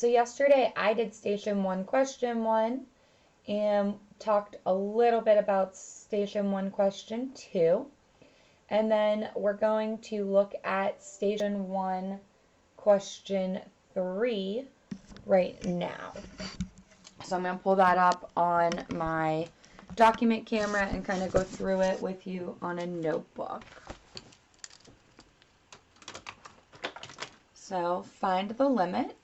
so yesterday I did Station 1, Question 1, and talked a little bit about Station 1, Question 2. And then we're going to look at Station 1, Question 3 right now. So I'm going to pull that up on my document camera and kind of go through it with you on a notebook. So find the limit.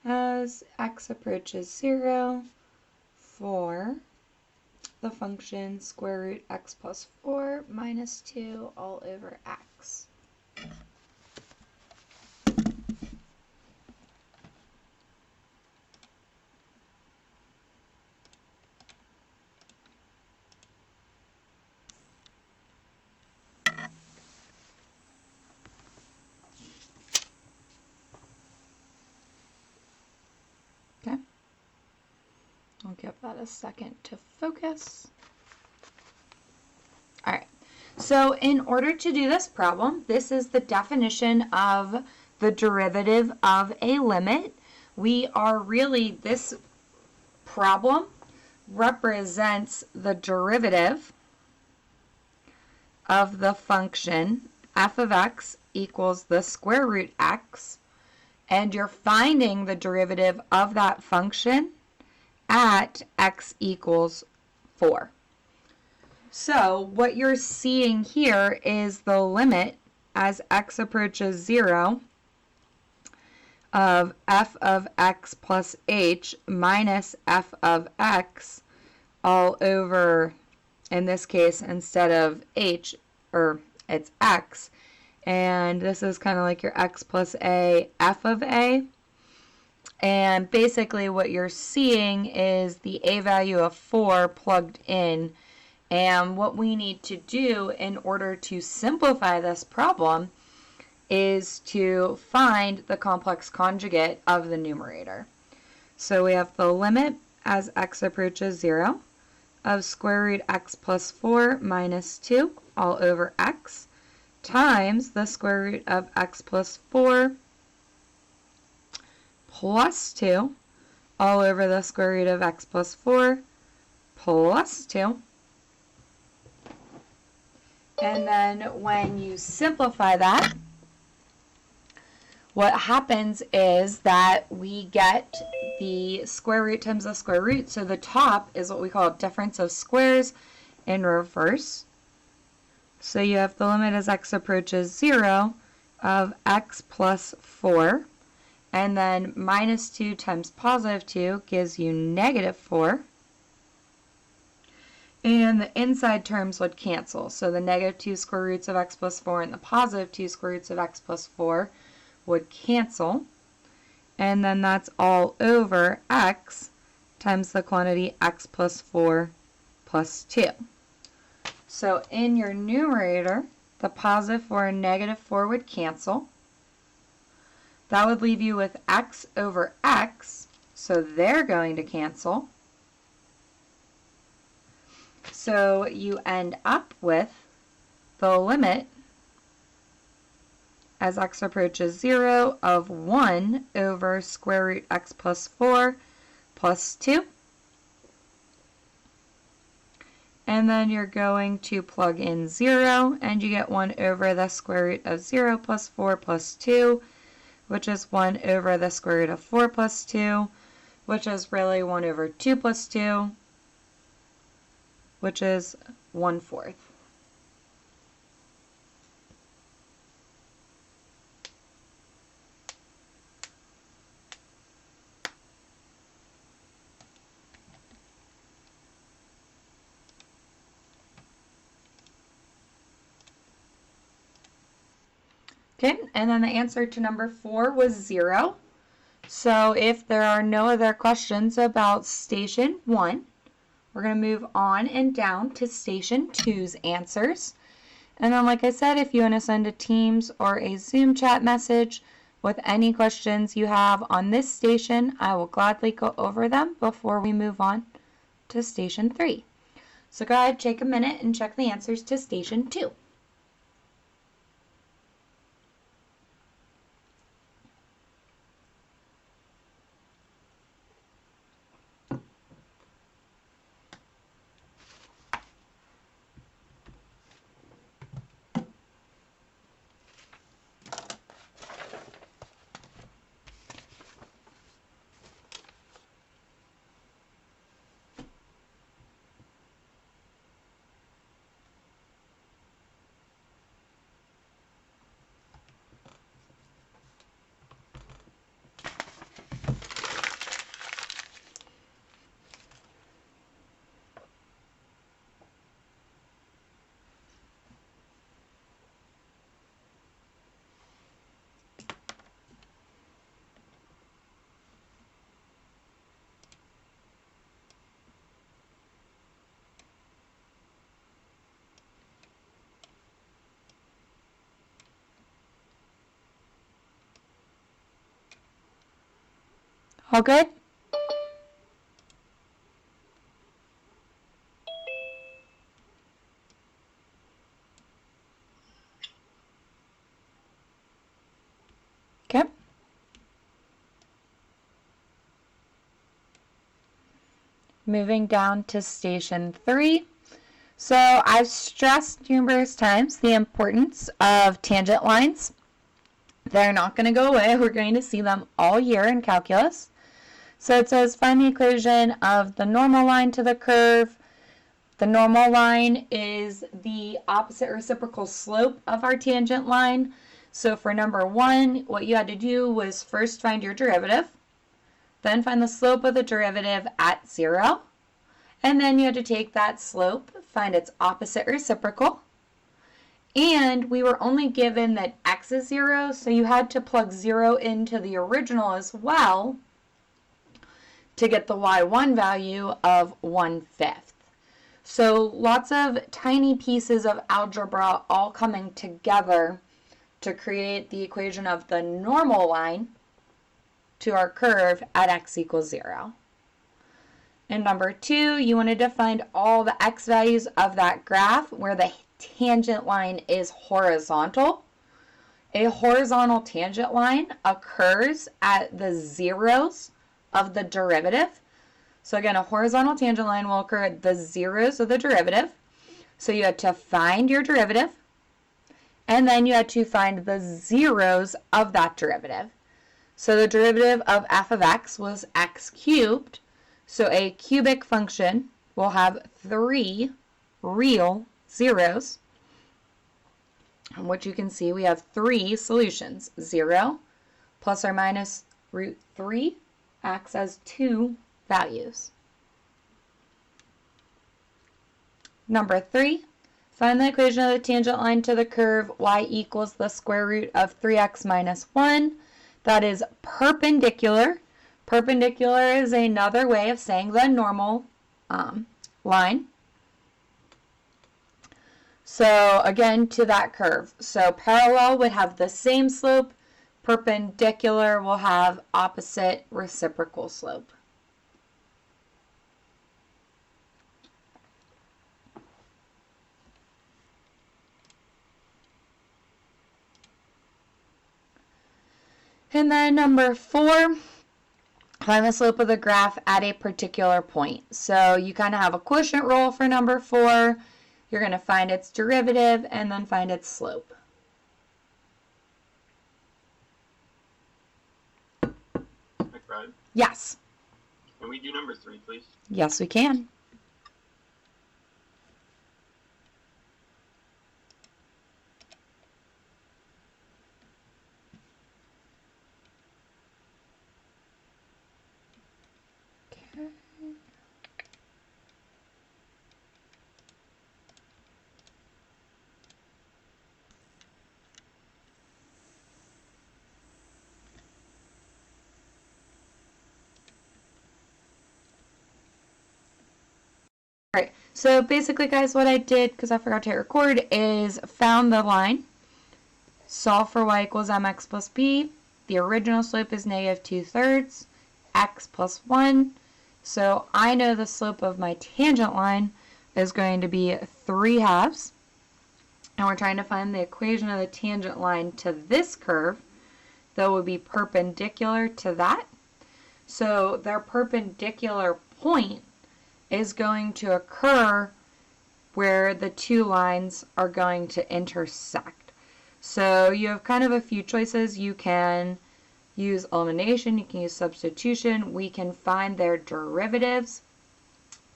As x approaches 0 for the function square root x plus 4 minus 2 all over x. Okay, I'll give that a second to focus. All right, so in order to do this problem, this is the definition of the derivative of a limit. This problem represents the derivative of the function f of x equals the square root x, and you're finding the derivative of that function at x equals 4. So what you're seeing here is the limit as x approaches 0 of f of x plus h minus f of x all over, in this case, instead of h, or it's x, and this is kind of like your x plus a, f of a. And basically what you're seeing is the a value of 4 plugged in. And what we need to do in order to simplify this problem is to find the complex conjugate of the numerator. So we have the limit as x approaches 0 of square root x plus 4 minus 2 all over x times the square root of x plus 4 plus 2 all over the square root of x plus 4 plus 2. And then when you simplify that, what happens is that we get the square root times the square root. So the top is what we call difference of squares in reverse. So you have the limit as x approaches 0 of x plus 4. And then minus 2 times positive 2 gives you negative 4. And the inside terms would cancel. So the negative 2 square roots of x plus 4 and the positive 2 square roots of x plus 4 would cancel. And then that's all over x times the quantity x plus 4 plus 2. So in your numerator, the positive 4 and negative 4 would cancel. That would leave you with x over x, so they're going to cancel. So you end up with the limit as x approaches 0 of 1 over square root x plus 4 plus 2. And then you're going to plug in 0, and you get 1 over the square root of 0 plus 4 plus 2, which is 1 over the square root of 4 plus 2, which is really 1 over 2 plus 2, which is 1/4. Okay, and then the answer to number 4 was 0. So if there are no other questions about Station 1, we're going to move on and down to Station 2's answers. And then, like I said, if you want to send a Teams or a Zoom chat message with any questions you have on this station, I will gladly go over them before we move on to Station 3. So go ahead, take a minute and check the answers to Station 2. All good? Okay. Moving down to station 3. So I've stressed numerous times the importance of tangent lines. They're not going to go away. We're going to see them all year in calculus. So it says find the equation of the normal line to the curve. The normal line is the opposite reciprocal slope of our tangent line. So for number 1, what you had to do was first find your derivative, then find the slope of the derivative at 0, and then you had to take that slope, find its opposite reciprocal, and we were only given that x is 0, so you had to plug 0 into the original as well to get the y1 value of 1/5. So lots of tiny pieces of algebra all coming together to create the equation of the normal line to our curve at x equals 0. And number 2, you wanted to find all the x values of that graph where the tangent line is horizontal. A horizontal tangent line occurs at the zeros of the derivative. So again, a horizontal tangent line will occur at the zeros of the derivative. So you had to find your derivative, and then you had to find the zeros of that derivative. So the derivative of f of x was x cubed. So a cubic function will have 3 real zeros. And what you can see, we have 3 solutions. 0 plus or minus root 3 acts as 2 values. Number 3, find the equation of the tangent line to the curve y equals the square root of 3x minus 1. That is perpendicular. Perpendicular is another way of saying the normal line. So again, to that curve. So parallel would have the same slope. Perpendicular will have opposite reciprocal slope. And then number 4, find the slope of the graph at a particular point. So you kind of have a quotient rule for number 4. You're going to find its derivative and then find its slope. McBride? Yes. Can we do number 3, please? Yes, we can. Okay. Alright, so basically guys, what I did, because I forgot to hit record, is found the line, solve for y equals mx plus b. The original slope is negative 2/3, x plus 1. So I know the slope of my tangent line is going to be 3/2. And we're trying to find the equation of the tangent line to this curve that would be perpendicular to that. So their perpendicular point is going to occur where the two lines are going to intersect. So you have kind of a few choices. You can use elimination, you can use substitution, we can find their derivatives.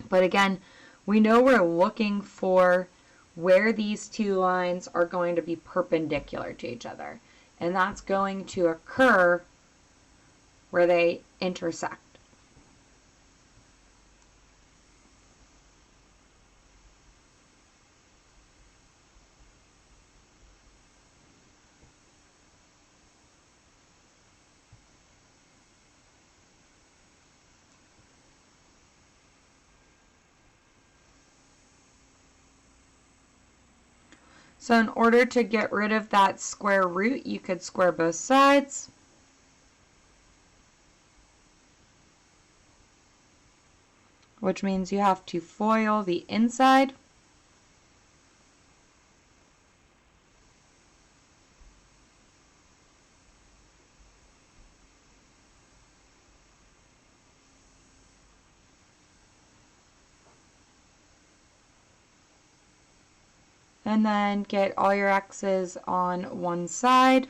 But again, we know we're looking for where these two lines are going to be perpendicular to each other. And that's going to occur where they intersect. So in order to get rid of that square root, you could square both sides. which means you have to FOIL the inside. And then get all your x's on one side.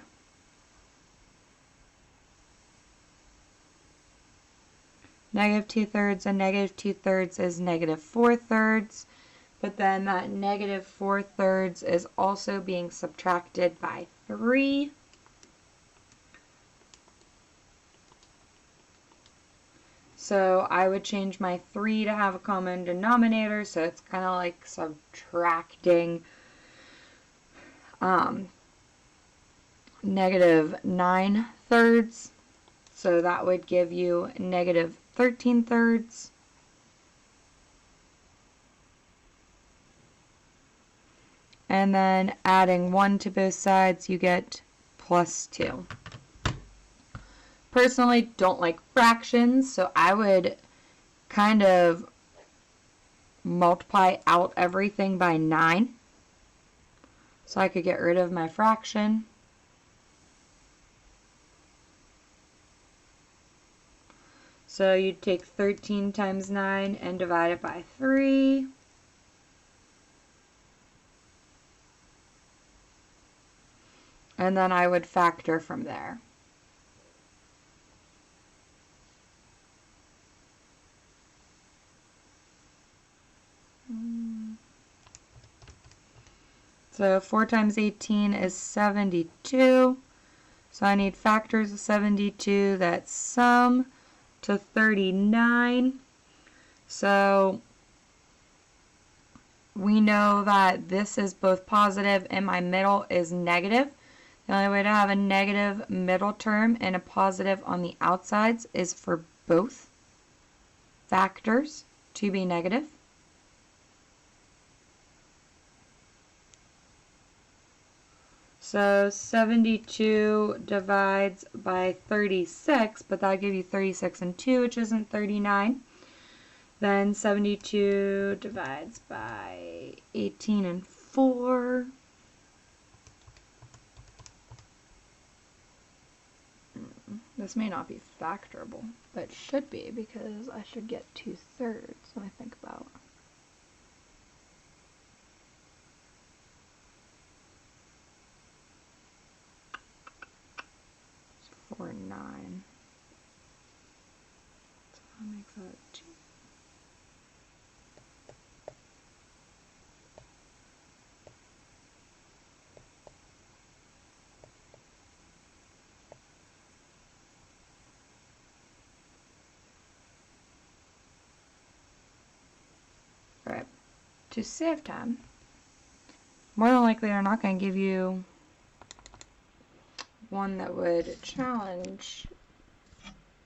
Negative 2/3 and negative 2/3 is negative 4/3. But then that negative 4/3 is also being subtracted by 3. So I would change my 3 to have a common denominator. So it's kind of like subtracting negative 9/3. So that would give you negative 13/3. And then adding 1 to both sides, you get plus 2. Personally, don't like fractions, so I would kind of multiply out everything by 9. So I could get rid of my fraction. So you'd take 13 times 9 and divide it by 3. And then I would factor from there. So 4 times 18 is 72. So I need factors of 72 that sum to 39. So we know that this is both positive and my middle is negative. The only way to have a negative middle term and a positive on the outsides is for both factors to be negative. So 72 divides by 36, but that'll give you 36 and 2, which isn't 39. Then 72 divides by 18 and 4. This may not be factorable, but it should be because I should get 2/3 when I think about it. 4 and 9. So that makes that 2. Alright, to save time, more than likely they're not going to give you one that would challenge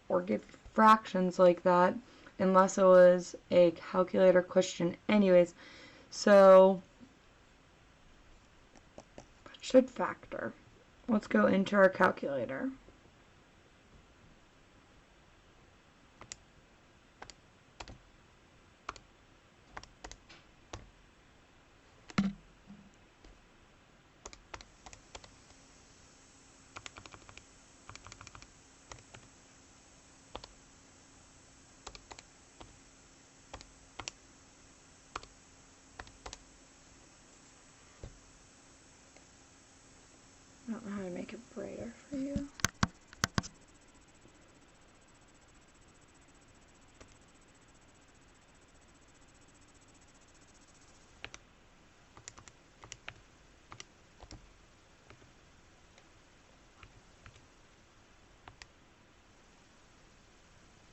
or give fractions like that unless it was a calculator question anyways. So it should factor. Let's go into our calculator. I don't know how to make it brighter for you.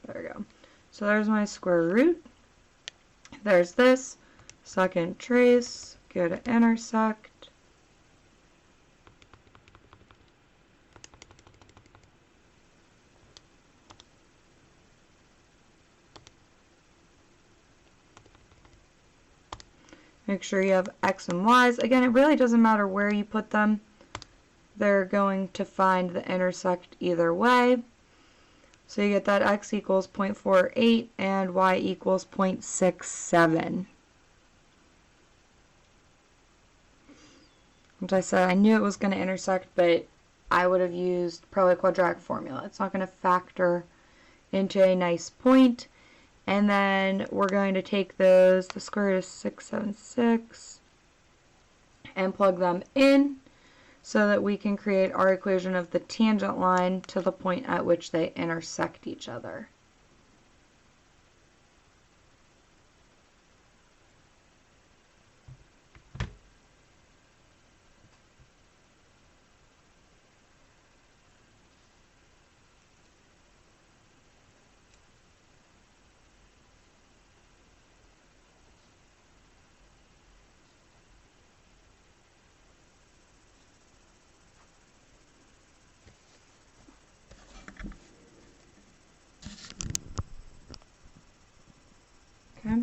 There we go. So there's my square root. There's this. Second trace. Go to intersect. Make sure you have x and y's. Again, it really doesn't matter where you put them. They're going to find the intersect either way. So you get that x equals 0.48 and y equals 0.67. Which I said I knew it was going to intersect, but I would have used probably quadratic formula. It's not going to factor into a nice point. And then we're going to take those, the square root of 676, and plug them in so that we can create our equation of the tangent line to the point at which they intersect each other. Okay.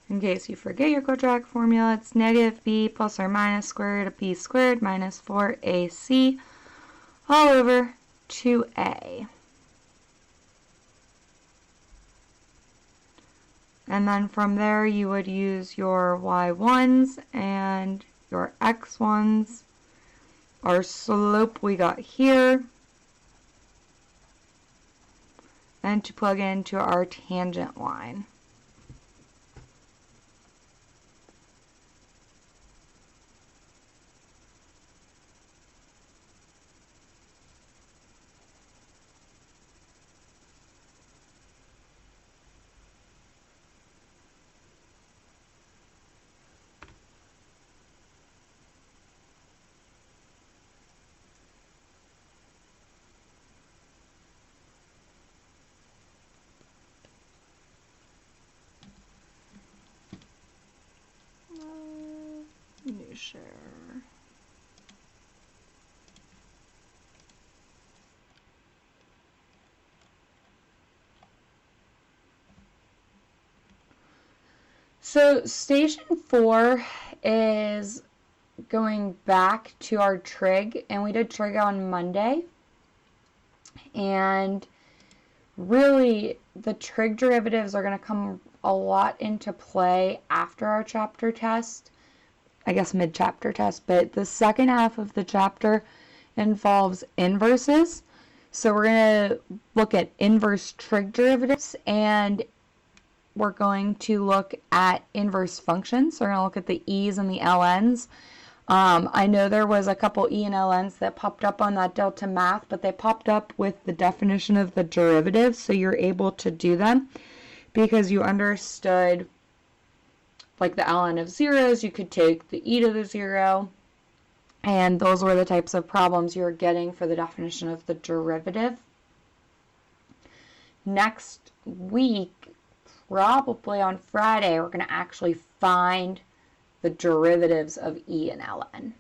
In case you forget your quadratic formula, it's negative b plus or minus square root of p squared minus 4ac all over 2a. And then from there you would use your y1s and your x1s. Our slope we got here. And to plug into our tangent line. New share. So station 4 is going back to our trig, and we did trig on Monday. And really, the trig derivatives are going to come a lot into play after our chapter test. I guess mid-chapter test, but the second half of the chapter involves inverses. So we're going to look at inverse trig derivatives, and we're going to look at inverse functions. So we're going to look at the e's and the ln's. I know there was a couple e and ln's that popped up on that Delta Math, but they popped up with the definition of the derivatives, so you're able to do them because you understood like the ln of zeros. You could take the e to the 0, and those were the types of problems you were getting for the definition of the derivative. Next week, probably on Friday, we're going to actually find the derivatives of e and ln.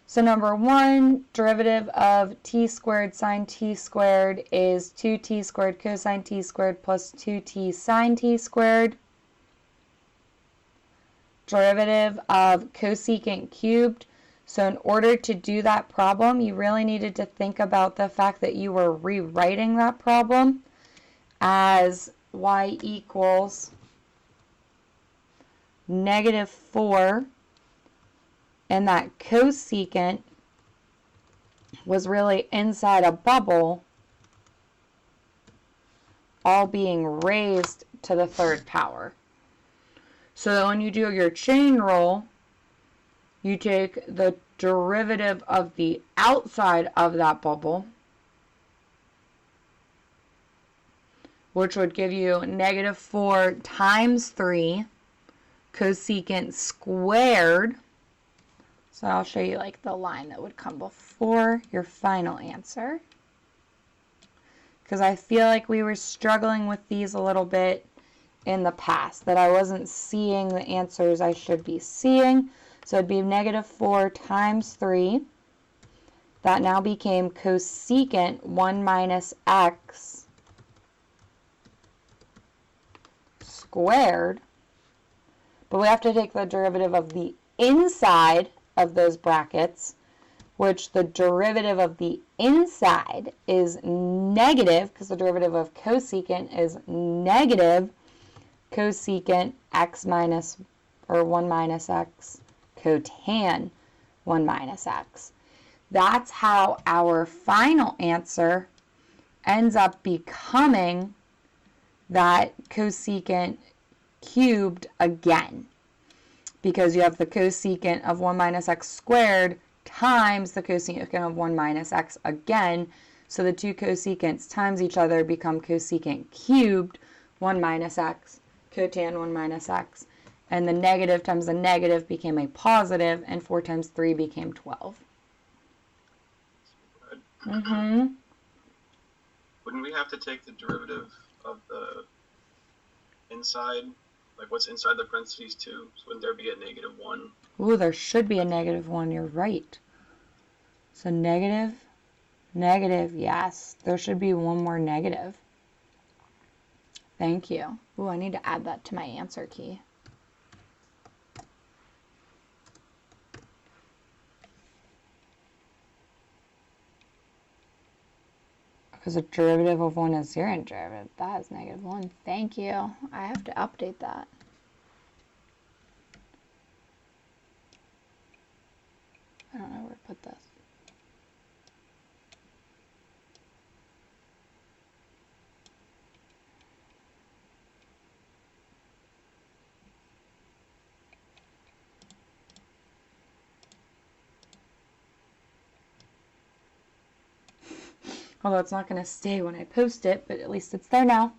So number 1, derivative of t squared sine t squared is 2t squared cosine t squared plus 2t sine t squared. Derivative of cosecant cubed. So in order to do that problem, you really needed to think about the fact that you were rewriting that problem as y equals -4, and that cosecant was really inside a bubble, all being raised to the 3rd power. So that when you do your chain rule, you take the derivative of the outside of that bubble, which would give you -4 times 3 cosecant squared. So I'll show you like the line that would come before your final answer, because I feel like we were struggling with these a little bit in the past, that I wasn't seeing the answers I should be seeing. So it'd be negative 4 times 3. That now became cosecant 1 minus x squared. But we have to take the derivative of the inside of those brackets, which the derivative of the inside is negative, because the derivative of cosecant is negative cosecant x minus, or 1 minus x, cotan 1 minus x. That's how our final answer ends up becoming that cosecant cubed again, because you have the cosecant of 1 minus x squared times the cosecant of 1 minus x again. So the two cosecants times each other become cosecant cubed 1 minus x, cotan 1 minus x. And the negative times the negative became a positive, and 4 times 3 became 12. Mm-hmm. Wouldn't we have to take the derivative of the inside? Like, what's inside the parentheses too? So wouldn't there be a negative 1? Ooh, there should be a negative 1. You're right. So negative, negative, yes. There should be one more negative. Thank you. Ooh, I need to add that to my answer key. Because the derivative of 1 is 0, and derivative that is negative 1. Thank you. I have to update that. I don't know where to put this. Although it's not going to stay when I post it, but at least it's there now.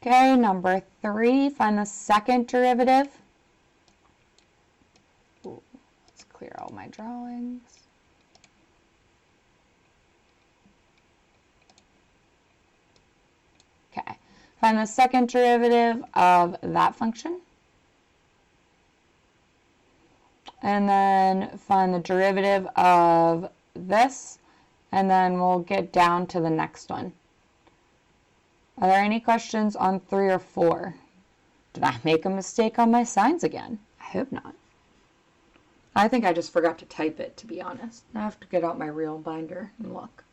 Okay, number 3, find the second derivative. Ooh, let's clear all my drawings. Okay, find the second derivative of that function. And then find the derivative of this, and then we'll get down to the next one. Are there any questions on 3 or 4? Did I make a mistake on my signs again? I hope not. I think I just forgot to type it, to be honest. I have to get out my real binder and look.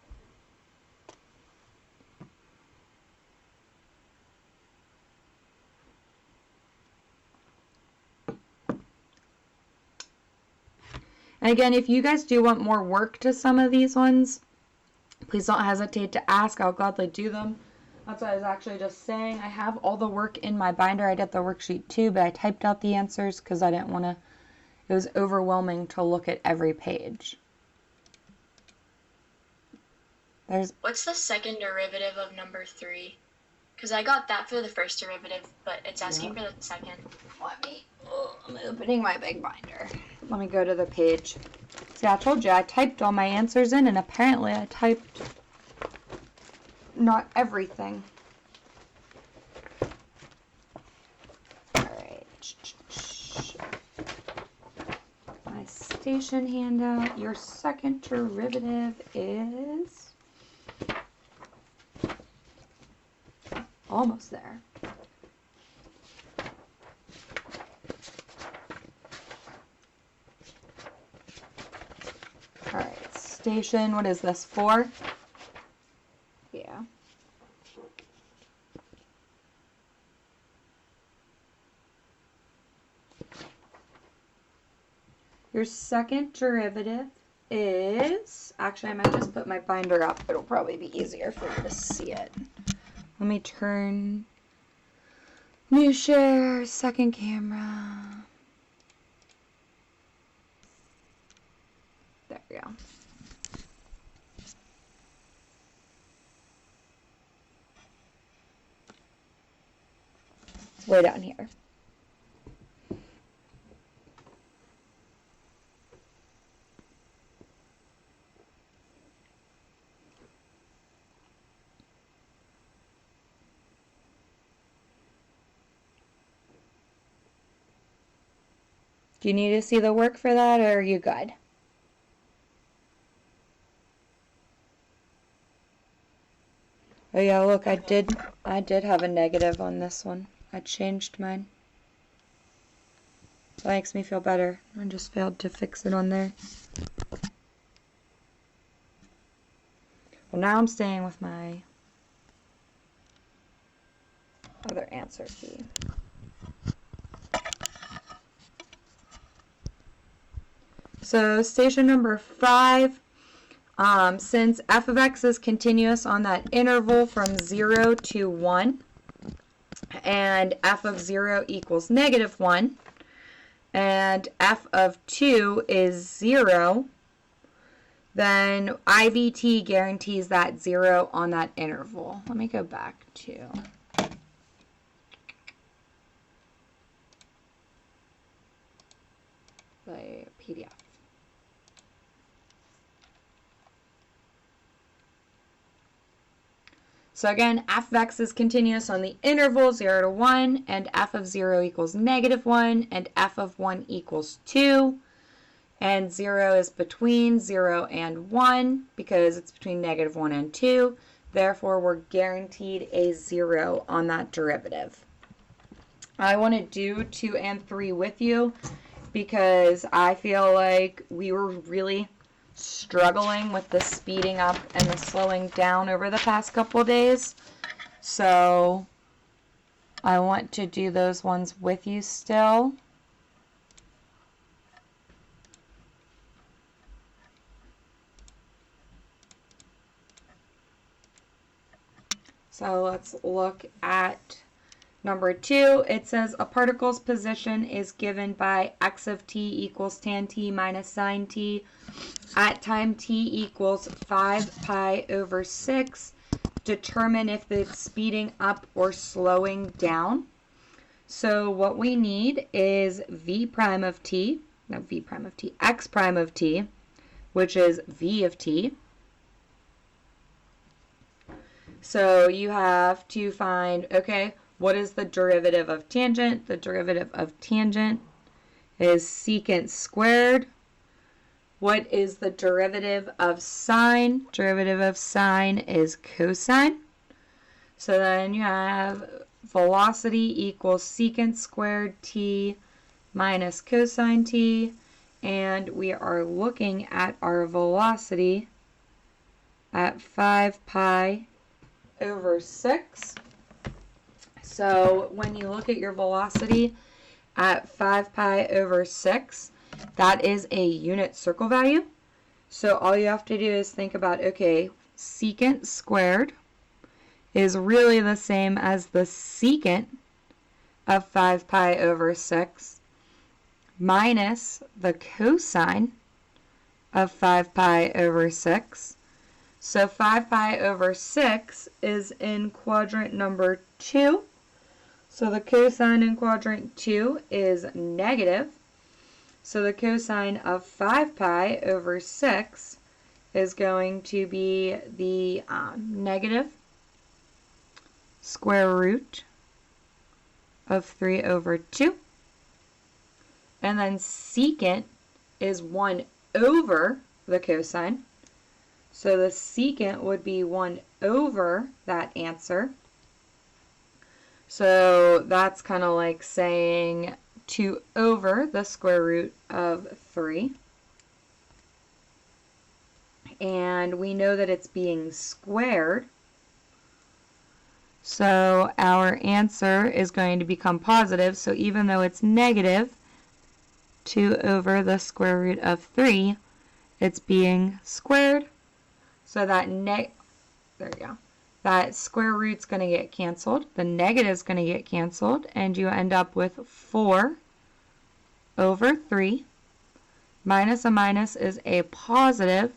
And again, if you guys do want more work to some of these ones, please don't hesitate to ask. I'll gladly do them. That's what I was actually just saying. I have all the work in my binder. I did the worksheet too, but I typed out the answers because I didn't want to, it was overwhelming to look at every page. What's the second derivative of number 3? Because I got that for the first derivative, but it's asking for the second. I'm opening my big binder. Let me go to the page. See, I told you I typed all my answers in, and apparently I typed not everything. Alright. My station handout. Your second derivative is almost there. Alright, station, what is this, 4? Yeah. Your second derivative is, actually I might just put my binder up. It'll probably be easier for you to see it. Let me turn, new share, second camera. There we go. It's way down here. Do you need to see the work for that, or are you good? Oh yeah, look, I did have a negative on this one. I changed mine. That makes me feel better. I just failed to fix it on there. Well, now I'm staying with my other answer key. So station number 5, since f of x is continuous on that interval from 0 to 1, and f of 0 equals negative 1, and f of 2 is 0, then IVT guarantees that 0 on that interval. Let me go back to the PDF. So again, f of x is continuous on the interval 0 to 1, and f of 0 equals negative 1, and f of 1 equals 2, and 0 is between 0 and 1 because it's between negative 1 and 2. Therefore, we're guaranteed a 0 on that derivative. I want to do 2 and 3 with you because I feel like we were really struggling with the speeding up and the slowing down over the past couple of days. So I want to do those ones with you still. So let's look at number 2. It says a particle's position is given by x of t equals tan t minus sine t at time t equals 5 pi over 6. Determine if it's speeding up or slowing down. So what we need is x prime of t, which is v of t. So you have to find, okay, what is the derivative of tangent? The derivative of tangent is secant squared. What is the derivative of sine? Derivative of sine is cosine. So then you have velocity equals secant squared t minus cosine t. And we are looking at our velocity at 5 pi over 6. So when you look at your velocity at 5 pi over 6, that is a unit circle value. So all you have to do is think about, okay, secant squared is really the same as the secant of 5 pi over 6 minus the cosine of 5 pi over 6. So 5 pi over 6 is in quadrant number 2. So the cosine in quadrant 2 is negative. So the cosine of 5 pi over 6 is going to be the negative square root of 3 over 2. And then secant is 1 over the cosine. So the secant would be 1 over that answer. So that's kind of like saying 2 over the square root of 3. And we know that it's being squared. So our answer is going to become positive. So even though it's negative 2 over the square root of 3, it's being squared. So that there you go. That square root's going to get canceled. The negative's going to get canceled. And you end up with 4 over 3. Minus a minus is a positive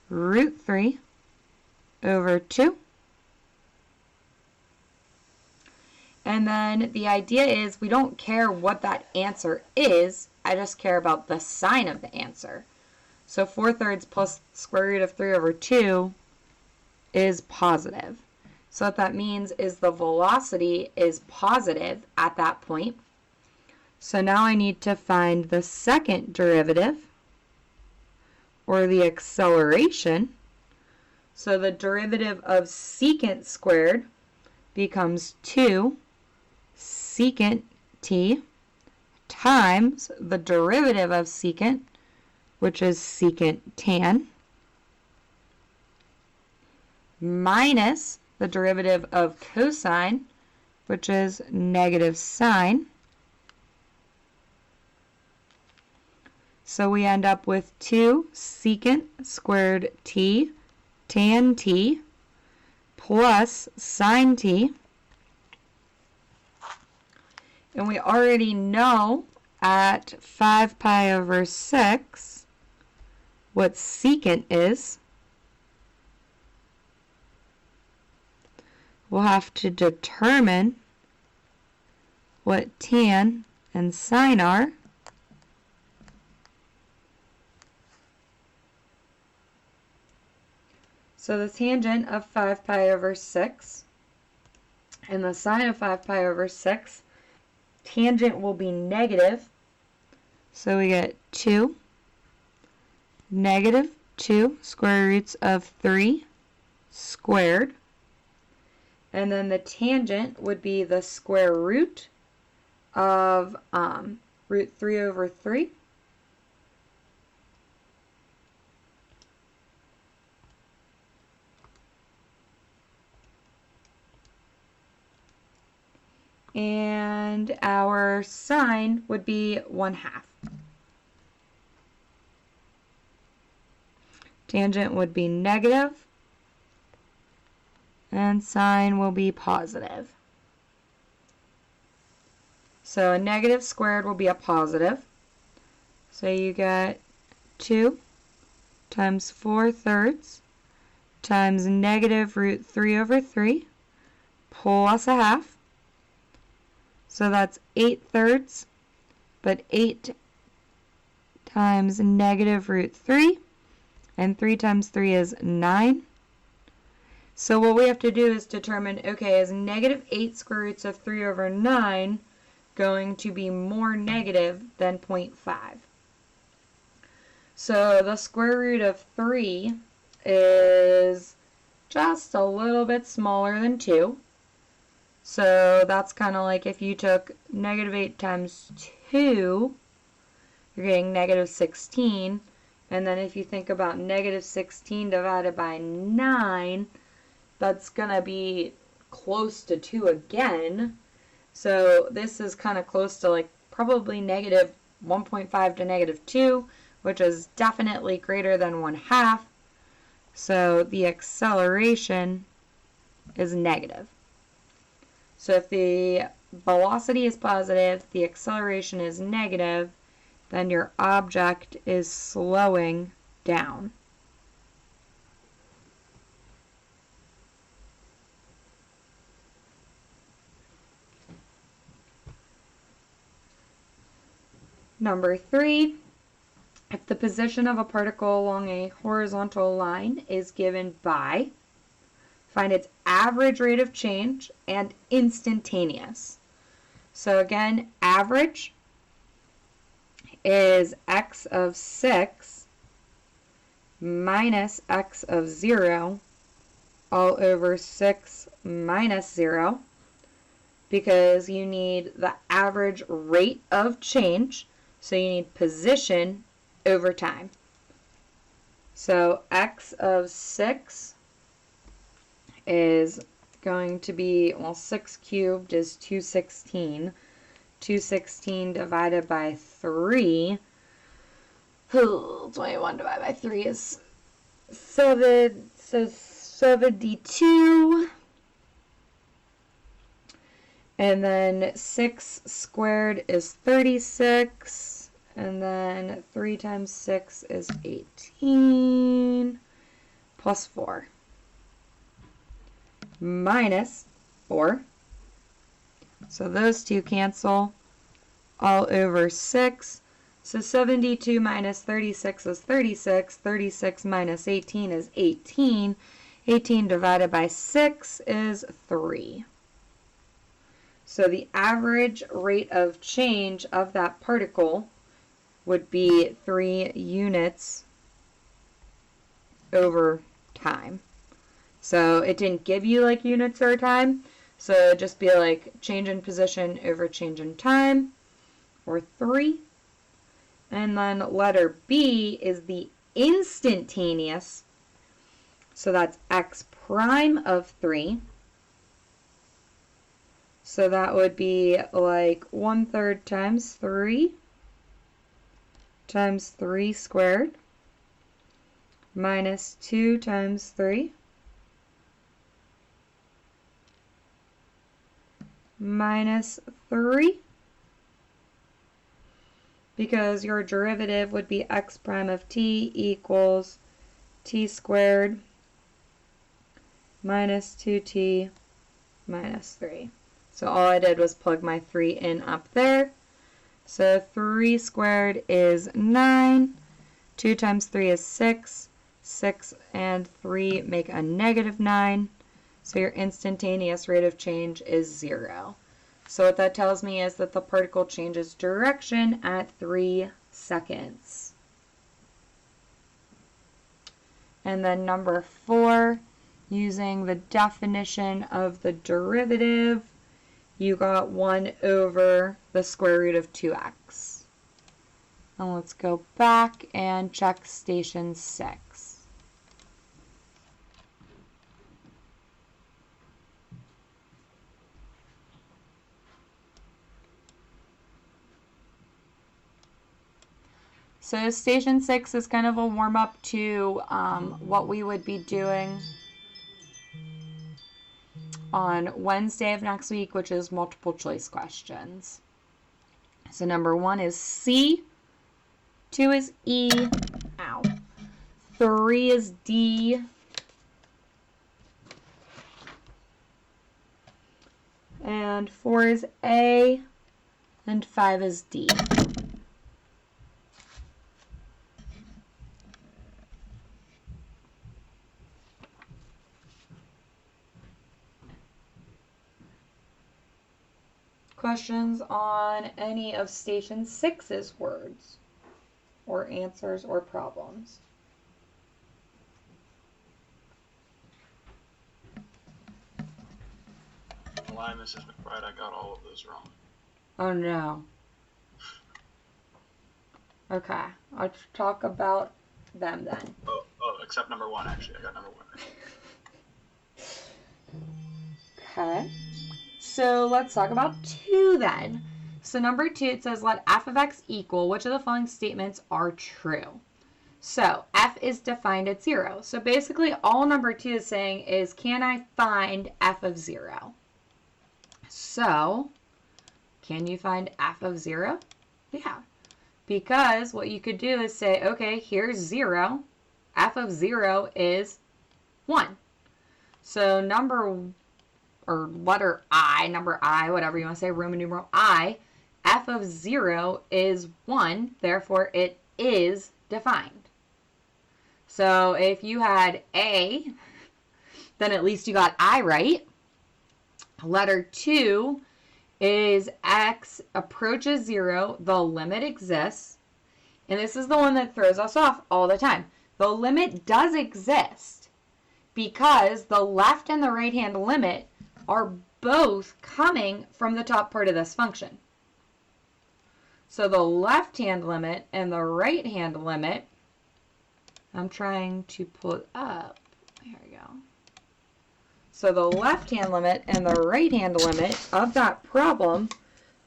root 3 over 2. And then the idea is we don't care what that answer is. I just care about the sign of the answer. So 4/3 plus square root of 3 over 2 is positive. So what that means is the velocity is positive at that point. So now I need to find the second derivative, or the acceleration. So the derivative of secant squared becomes 2 secant t times the derivative of secant, which is secant tan, minus the derivative of cosine, which is negative sine. So we end up with 2 secant squared t tan t plus sine t. And we already know at 5 pi over 6 what secant is. We'll have to determine what tan and sine are. So the tangent of 5 pi over 6 and the sine of 5 pi over 6, tangent will be negative. So we get 2 negative 2 square roots of 3 squared. And then the tangent would be the square root of root 3 over 3. And our sine would be 1/2. Tangent would be negative, and sine will be positive. So a negative squared will be a positive. So you get 2 times 4/3 times negative root 3 over 3 plus 1/2. So that's 8/3, but 8 times negative root 3, and 3 times 3 is 9. So what we have to do is determine, okay, is negative 8 square roots of 3 over 9 going to be more negative than 0.5? So the square root of 3 is just a little bit smaller than 2. So that's kind of like if you took negative 8 times 2, you're getting negative 16. And then if you think about negative 16 divided by 9, that's going to be close to 2 again. So this is kind of close to like probably negative 1.5 to negative 2, which is definitely greater than 1/2. So the acceleration is negative. So if the velocity is positive, the acceleration is negative, then your object is slowing down. Number 3, if the position of a particle along a horizontal line is given by, find its average rate of change and instantaneous. So again, average is x of 6 minus x of 0 all over 6 minus 0, because you need the average rate of change, so you need position over time. So x of 6 is going to be, well, 6 cubed is 216. 216 divided by 3. 21 divided by 3 is 7. So 72. And then 6 squared is 36. And then 3 times 6 is 18. Plus 4. Minus 4. So those two cancel, all over 6. So 72 minus 36 is 36. 36 minus 18 is 18. 18 divided by 6 is 3. So the average rate of change of that particle would be 3 units over time. So it didn't give you like units over time. So it'd just be like change in position over change in time, or 3. And then letter B is the instantaneous. So that's x prime of 3. So that would be like 1/3 times 3 times 3 squared minus 2 times 3 minus 3, because your derivative would be x prime of t equals t squared minus 2t minus 3. So all I did was plug my 3 in up there. So 3 squared is 9, 2 times 3 is 6, 6 and 3 make a -9. So your instantaneous rate of change is 0. So what that tells me is that the particle changes direction at 3 seconds. And then number 4, using the definition of the derivative, you got 1 over the square root of 2x. And let's go back and check station 6. So station 6 is kind of a warm-up to what we would be doing on Wednesday of next week, which is multiple choice questions. So number 1 is C, 2 is E, ow, 3 is D, and 4 is A, and 5 is D. Questions on any of station 6's words, or answers, or problems? Lie, Mrs. McBride, I got all of those wrong. Oh no. Okay, I'll talk about them then. Oh, except number 1, actually. I got number 1. Okay. So let's talk about 2 then. So number 2, it says let f of x equal, which of the following statements are true? So f is defined at 0. So basically all number 2 is saying is, can I find f of 0? So can you find f of 0? Yeah. Because what you could do is say, okay, here's 0. F of 0 is 1. So letter I, number I, whatever you want to say, Roman numeral I, f of 0 is 1, therefore it is defined. So if you had A, then at least you got I right. Letter 2 is x approaches 0, the limit exists. And this is the one that throws us off all the time. The limit does exist because the left and the right hand limit are both coming from the top part of this function. So the left hand limit and the right hand limit, I'm trying to pull it up. Here we go. So the left hand limit and the right hand limit of that problem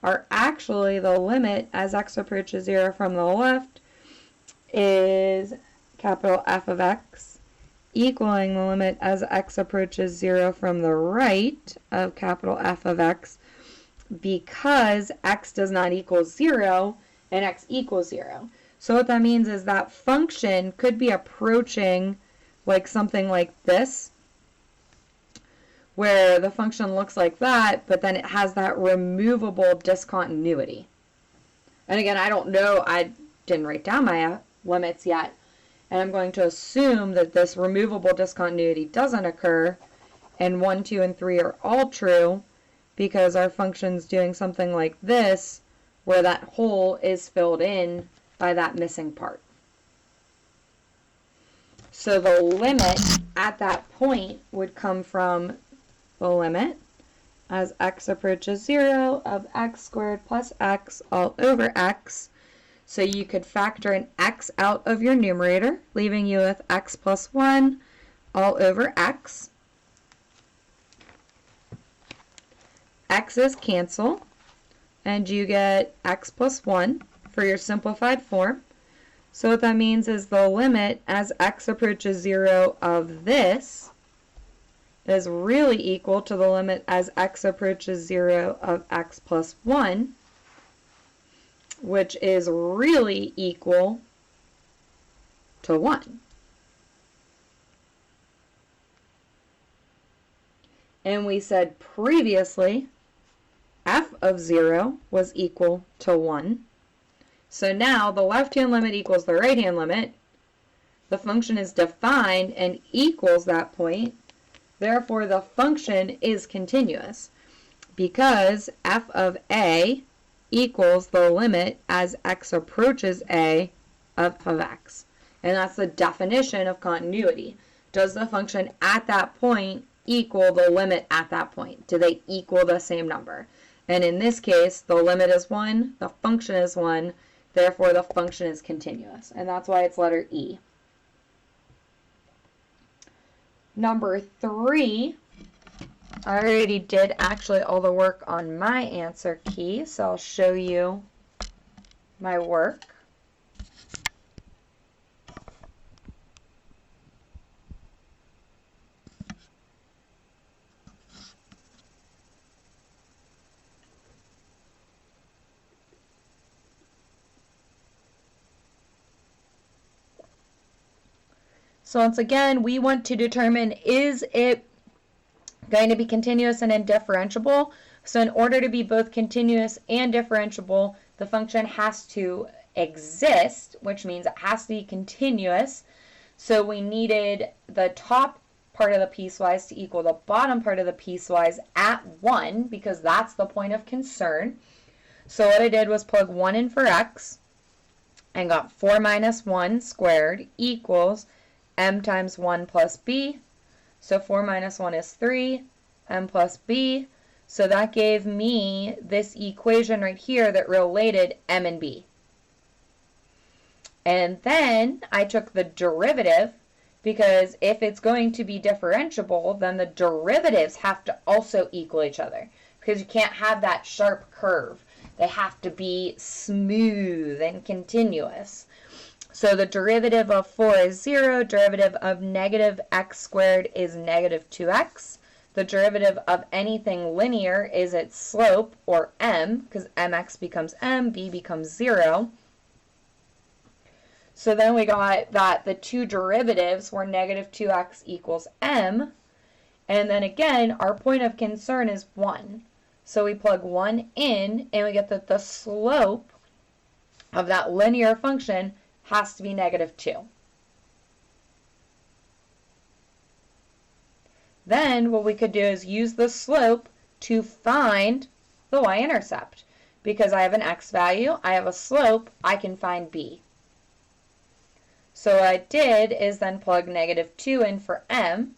are actually the limit as x approaches 0 from the left is capital F of x equaling the limit as x approaches 0 from the right of capital F of x, because x does not equal 0 and x equals 0. So what that means is that function could be approaching like something like this, where the function looks like that, but then it has that removable discontinuity. And again, I don't know, I didn't write down my limits yet, and I'm going to assume that this removable discontinuity doesn't occur, and 1, 2, and 3 are all true, because our function's doing something like this, where that hole is filled in by that missing part. So the limit at that point would come from the limit as x approaches 0 of x squared plus x all over x. So you could factor an x out of your numerator, leaving you with x plus 1 all over x. X's cancel, and you get x plus 1 for your simplified form. So what that means is the limit as x approaches 0 of this is really equal to the limit as x approaches 0 of x plus 1, which is really equal to 1. And we said previously f of 0 was equal to 1. So now the left-hand limit equals the right-hand limit. The function is defined and equals that point. Therefore, the function is continuous because f of a equals the limit as x approaches a of x. And that's the definition of continuity. Does the function at that point equal the limit at that point? Do they equal the same number? And in this case, the limit is 1, the function is 1, therefore the function is continuous. And that's why it's letter E. Number 3, I already did actually all the work on my answer key, so I'll show you my work. So once again, we want to determine, is it going to be continuous and indifferentiable? So in order to be both continuous and differentiable, the function has to exist, which means it has to be continuous. So we needed the top part of the piecewise to equal the bottom part of the piecewise at 1, because that's the point of concern. So what I did was plug 1 in for x and got 4 minus 1 squared equals m times 1 plus b. So 4 minus 1 is 3, m plus b. So that gave me this equation right here that related m and b. And then I took the derivative, because if it's going to be differentiable, then the derivatives have to also equal each other, because you can't have that sharp curve. They have to be smooth and continuous. So the derivative of 4 is 0, derivative of negative x squared is negative 2x. The derivative of anything linear is its slope, or m, because mx becomes m, b becomes 0. So then we got that the two derivatives were negative 2x equals m. And then again, our point of concern is 1. So we plug 1 in, and we get that the slope of that linear function has to be negative 2. Then what we could do is use the slope to find the y-intercept. Because I have an x value, I have a slope, I can find b. So what I did is then plug negative 2 in for m.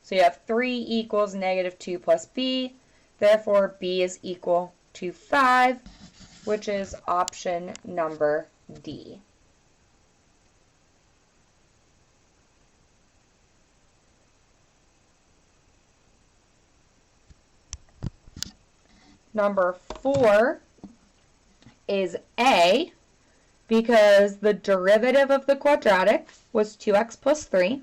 So you have 3 equals negative 2 plus b. Therefore, b is equal to 5, which is option number D. Number 4 is A, because the derivative of the quadratic was 2x plus 3.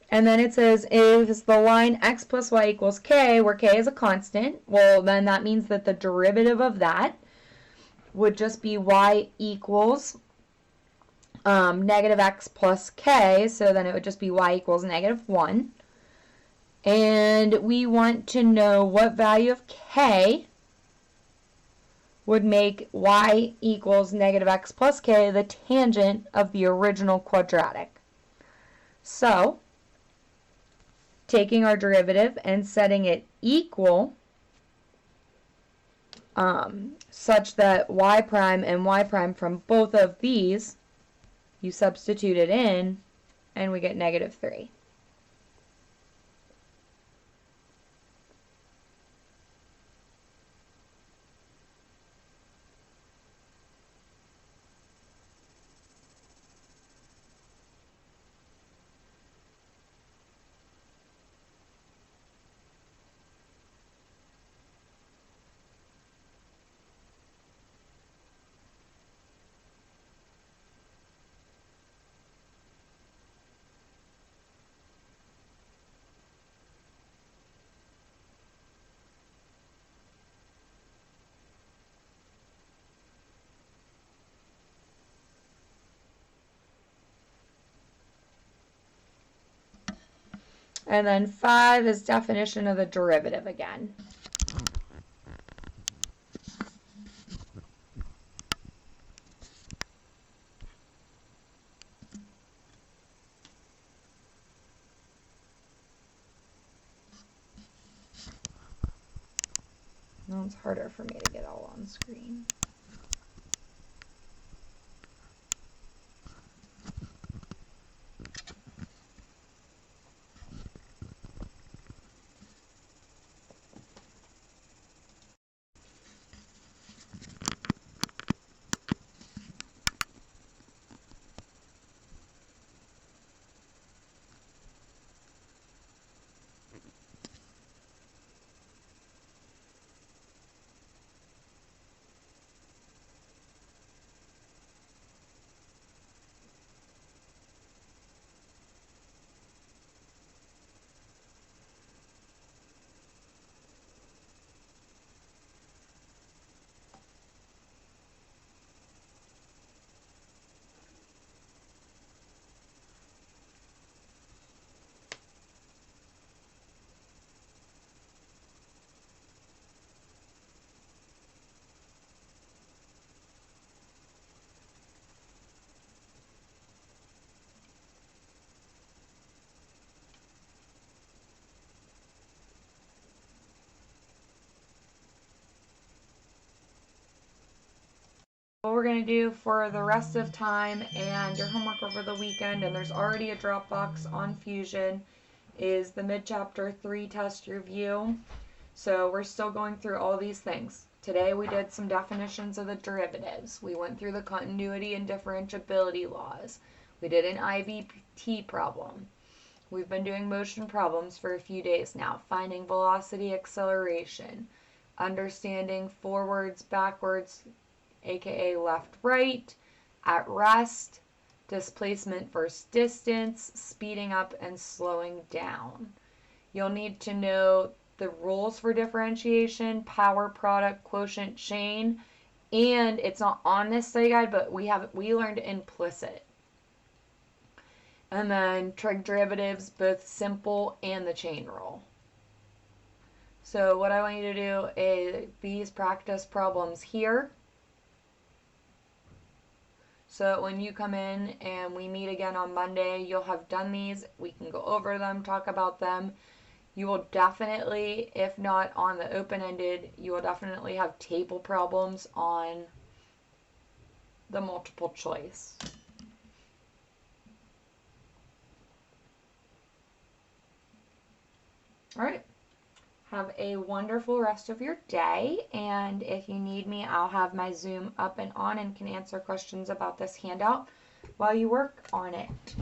And then it says, is the line x plus y equals k, where k is a constant, well, then that means that the derivative of that would just be y equals negative x plus k, so then it would just be y equals negative 1. And we want to know what value of k would make y equals negative x plus k the tangent of the original quadratic. So taking our derivative and setting it equal such that y prime and y prime from both of these, you substitute it in, and we get negative 3. And then 5 is definition of the derivative again. Now it's harder for me to get all on screen. What we're going to do for the rest of time and your homework over the weekend, and there's already a Dropbox on Fusion, is the mid-chapter 3 test review. So we're still going through all these things. Today we did some definitions of the derivatives. We went through the continuity and differentiability laws. We did an IVT problem. We've been doing motion problems for a few days now, finding velocity acceleration, understanding forwards, backwards, aka left, right, at rest, displacement versus distance, speeding up and slowing down. You'll need to know the rules for differentiation, power, product, quotient, chain, and it's not on this study guide, but we learned implicit. And then trig derivatives, both simple and the chain rule. So what I want you to do is these practice problems here. So when you come in and we meet again on Monday, you'll have done these. We can go over them, talk about them. You will definitely, if not on the open-ended, you will definitely have table problems on the multiple choice. All right. Have a wonderful rest of your day, and if you need me, I'll have my Zoom up and on and can answer questions about this handout while you work on it.